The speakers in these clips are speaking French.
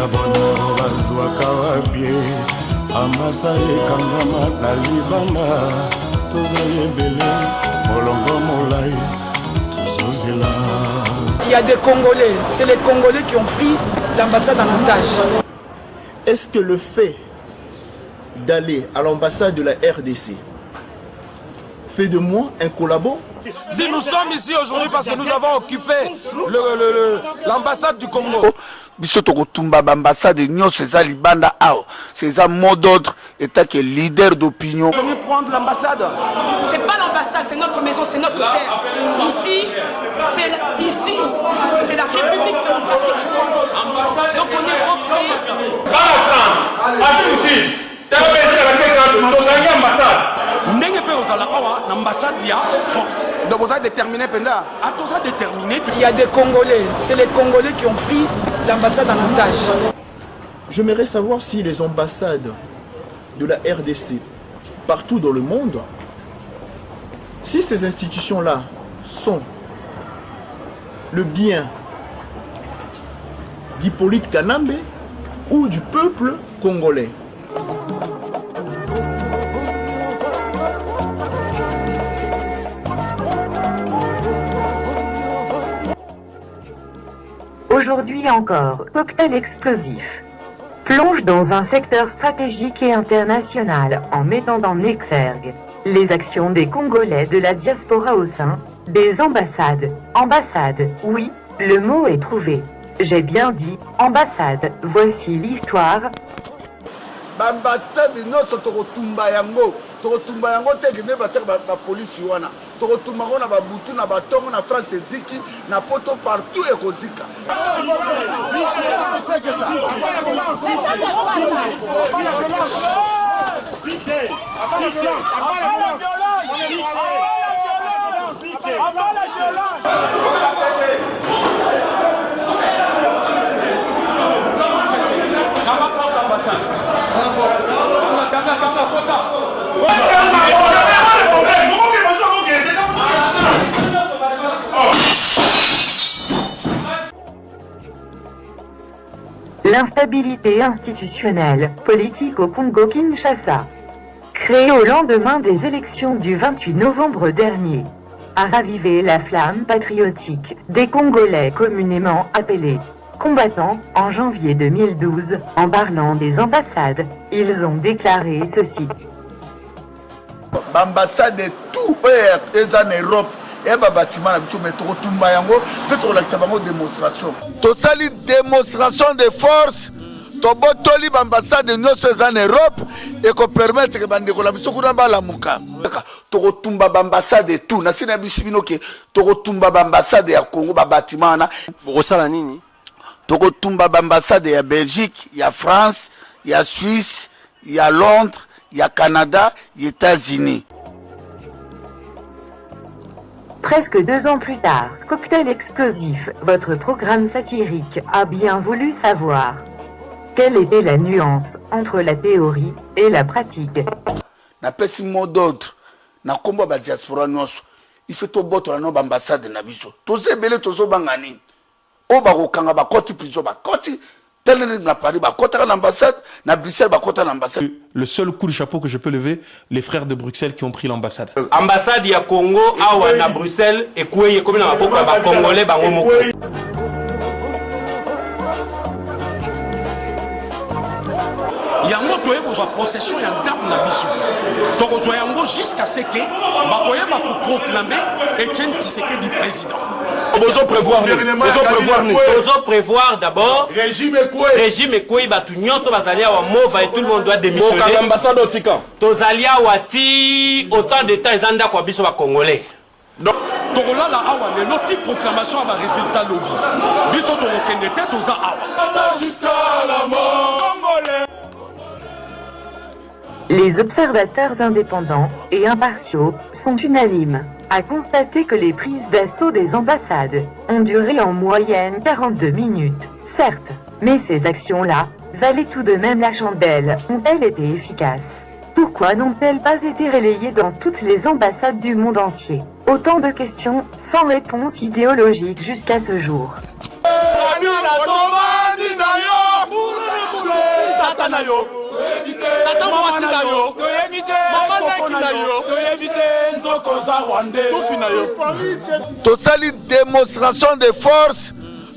Sabona bazwaka wabie amasa ekangama na libanda tozali ebele molongo molai tozozela. Il y a des Congolais, c'est les Congolais qui ont pris l'ambassade en otage. Est-ce que le fait d'aller à l'ambassade de la RDC fait de moi un collabo? Si nous sommes ici aujourd'hui parce que nous avons occupé l'ambassade du Congo. C'est un mot d'ordre, état qui est leader d'opinion. Venu prendre l'ambassade. C'est pas l'ambassade, c'est notre maison, c'est notre terre. Ici, c'est la République démocratique du Congo. Donc on est rentré. Dans la France, à ici, tu as fait l'ambassade. L'ambassade, il y a force. Donc vous avez déterminé, Penda. Il y a des Congolais, c'est les Congolais qui ont pris l'ambassade en otage. J'aimerais savoir si les ambassades de la RDC partout dans le monde, si ces institutions-là sont le bien d'Hippolyte Kanambe ou du peuple congolais. Aujourd'hui encore, cocktail explosif plonge dans un secteur stratégique et international en mettant en exergue les actions des Congolais de la diaspora au sein des ambassades. Ambassade, oui, le mot est trouvé. J'ai bien dit ambassade. Voici l'histoire. Ambassade no sotokotumba yango te ne batia ba police wana tokotumba ngo na babutu na batongo na France ziki na poto partout ekozika. L'instabilité institutionnelle, politique au Congo-Kinshasa, créée au lendemain des élections du 28 novembre dernier, a ravivé la flamme patriotique des Congolais communément appelés combattants. En janvier 2012, en parlant des ambassades, ils ont déclaré ceci. L'ambassade de tout est en Europe. Et bâtiment démonstration. Totali démonstration de force. Tobotoli l'ambassade de nos en Europe et qu'on permette que bandeko la biso kuna bala muka. Tokotumba l'ambassade de tout. Na sina bisibino ke tokotumba l'ambassade ya Congo ba bâtiment na. Bokosala nini? Tokotumba l'ambassade ya Belgique, ya France, ya Suisse, ya Londres, ya Canada, ya États-Unis. Presque 2 ans plus tard, cocktail explosif, votre programme satirique a bien voulu savoir quelle était la nuance entre la théorie et la pratique. Na pesi mot d'ordre, na kombo ba diaspora nyonso, il fait to boto na ambassade na biso. Toze bele tozo bangani. O ba ko kanga ba koti prison ba koti tel na Paris ba kota na ambassade, na Bruxelles ba kota na ambassade. Le seul coup de chapeau que je peux lever, les frères de Bruxelles qui ont pris l'ambassade. Ambassade ya Congo awa na Bruxelles et kouye comme na maboko ba Congolais ba ngomoko. Yango toye kozwa possession ya ndako na biso. Tokozwa yango jusqu'à ce que bakoye ba ko proclamer Etienne Tshisekedi président. Nous prévoir d'abord régime Ekoué batu nyonso bazalia wa mova et tout le monde doit démissionner. Tozalia wati autant de temps ezanda kwa biso ba Congolais. Donc tokolala awa le loti proclamation à résultat lobby. Biso tokokende te toza awa. Jusqu'à la mort Congolais. Les observateurs indépendants et impartiaux sont unanimes à constater que les prises d'assaut des ambassades ont duré en moyenne 42 minutes. Certes, mais ces actions-là valaient tout de même la chandelle. Ont-elles été efficaces? Pourquoi n'ont-elles pas été relayées dans toutes les ambassades du monde entier? Autant de questions sans réponse idéologique jusqu'à ce jour. tata na yo tata mwasi na yo mama leki na yo tufi na yo tosali démonstration de force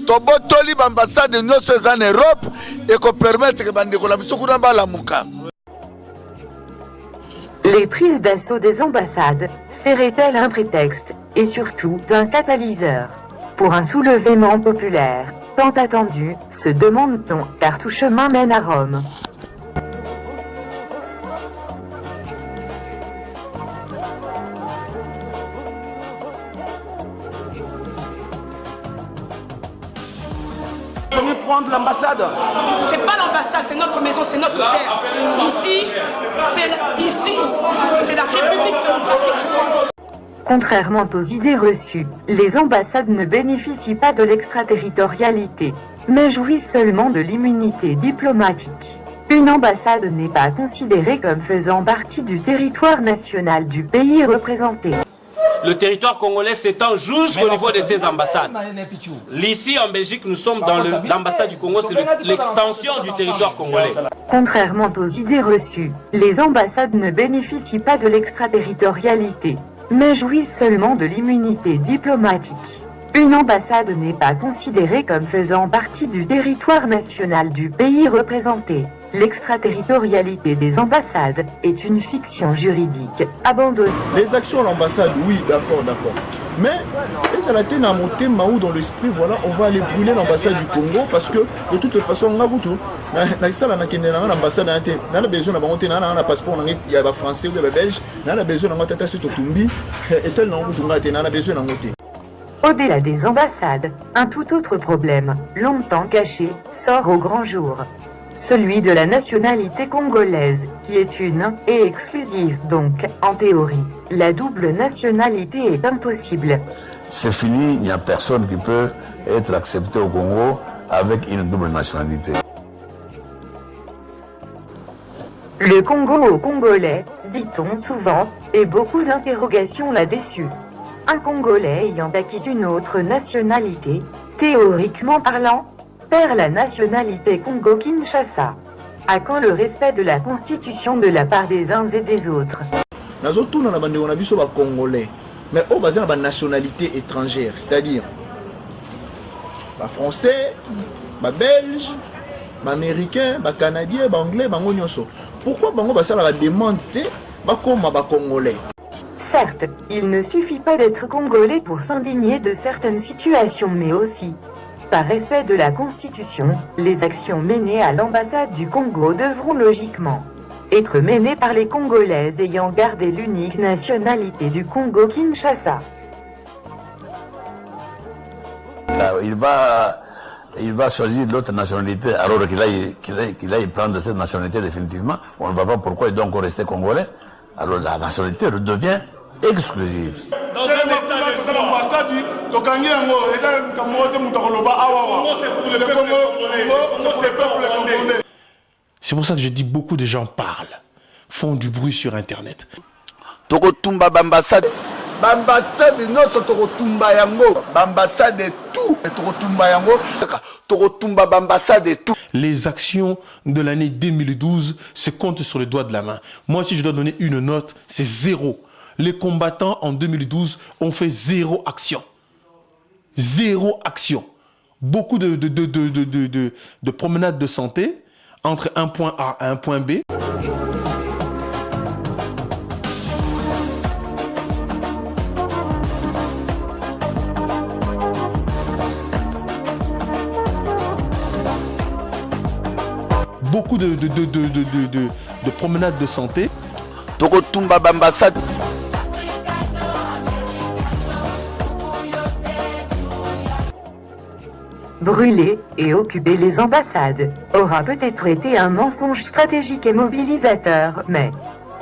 tobotoli bambassade nyonso eza na Europe ekopermettre bandeko na biso kuna balamuka. Les prises d'assaut des ambassades seraient-elles un prétexte et surtout un catalyseur pour un soulèvement populaire tant attendu, se demande-t-on, car tout chemin mène à Rome. Prendre l'ambassade. C'est pas l'ambassade, c'est notre maison, c'est notre terre. Ici, c'est la République démocratique du Congo. Contrairement aux idées reçues, les ambassades ne bénéficient pas de l'extraterritorialité, mais jouissent seulement de l'immunité diplomatique. Une ambassade n'est pas considérée comme faisant partie du territoire national du pays représenté. Le territoire congolais s'étend jusqu'au niveau de ses ambassades. Ici, en Belgique, nous sommes dans l'ambassade du Congo, c'est l'extension du territoire congolais. Contrairement aux idées reçues, les ambassades ne bénéficient pas de l'extraterritorialité, mais jouissent seulement de l'immunité diplomatique. Une ambassade n'est pas considérée comme faisant partie du territoire national du pays représenté. L'extraterritorialité des ambassades est une fiction juridique abandonnée. Les actions à l'ambassade, oui, d'accord. Mais, les alatés ont monté Maou dans l'esprit, voilà, on va aller brûler l'ambassade du Congo parce que, de toute façon, on a tout. L'ambassade a besoin d'un passeport, il y a français ou il y a belge, il a besoin d'un tata sur Totumbi, et tel n'a besoin d'un côté. Au-delà des ambassades, un tout autre problème, longtemps caché, sort au grand jour. Celui de la nationalité congolaise, qui est une et exclusive, donc, en théorie. La double nationalité est impossible. C'est fini, il n'y a personne qui peut être accepté au Congo avec une double nationalité. Le Congo aux Congolais, dit-on souvent, et beaucoup d'interrogations là-dessus. Un Congolais ayant acquis une autre nationalité, théoriquement parlant, perd la nationalité Congo-Kinshasa. À quand le respect de la Constitution de la part des uns et des autres? Nous avons Congolais, mais au basé sur la nationalité étrangère, c'est-à-dire les Français, les Belges, les Américains, les Canadiens, les Anglais, les Anglais. Pourquoi la demande comme les Congolais? Certes, il ne suffit pas d'être congolais pour s'indigner de certaines situations, mais aussi, par respect de la Constitution, les actions menées à l'ambassade du Congo devront logiquement être menées par les Congolais ayant gardé l'unique nationalité du Congo-Kinshasa. Il va choisir l'autre nationalité alors qu'il aille prendre cette nationalité définitivement. On ne voit pas pourquoi il doit encore rester congolais. Alors la nationalité redevient exclusive. Dans un état de l'ambassade, c'est pour ça que je dis beaucoup de gens parlent, font du bruit sur Internet. Tokotumba bambassade. Bambassade nyonso tokotumba yango. Bambassade tout tokotumba yango. Tokotumba bambassade tout. Les actions de l'année 2012 se comptent sur les doigts de la main. Moi, si je dois donner une note, c'est 0. Les combattants en 2012 ont fait 0 action. 0 action. Beaucoup de promenades de santé entre un point A et un point B. Beaucoup de promenades de santé. Tokotumba bambassade. Brûler et occuper les ambassades aura peut-être été un mensonge stratégique et mobilisateur, mais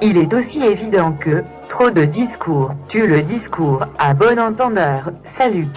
il est aussi évident que trop de discours tue le discours à bon entendeur. Salut.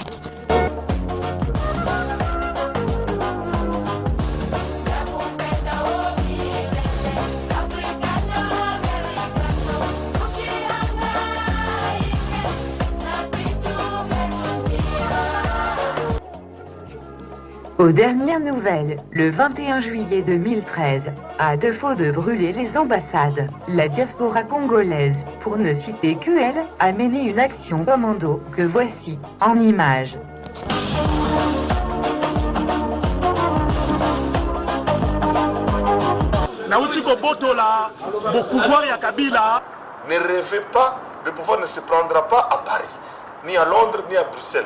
Aux dernières nouvelles, le 21 juillet 2013, à défaut de brûler les ambassades, la diaspora congolaise, pour ne citer que elle, a mené une action commando que voici en images. Ne rêvez pas, le pouvoir ne se prendra pas à Paris, ni à Londres, ni à Bruxelles.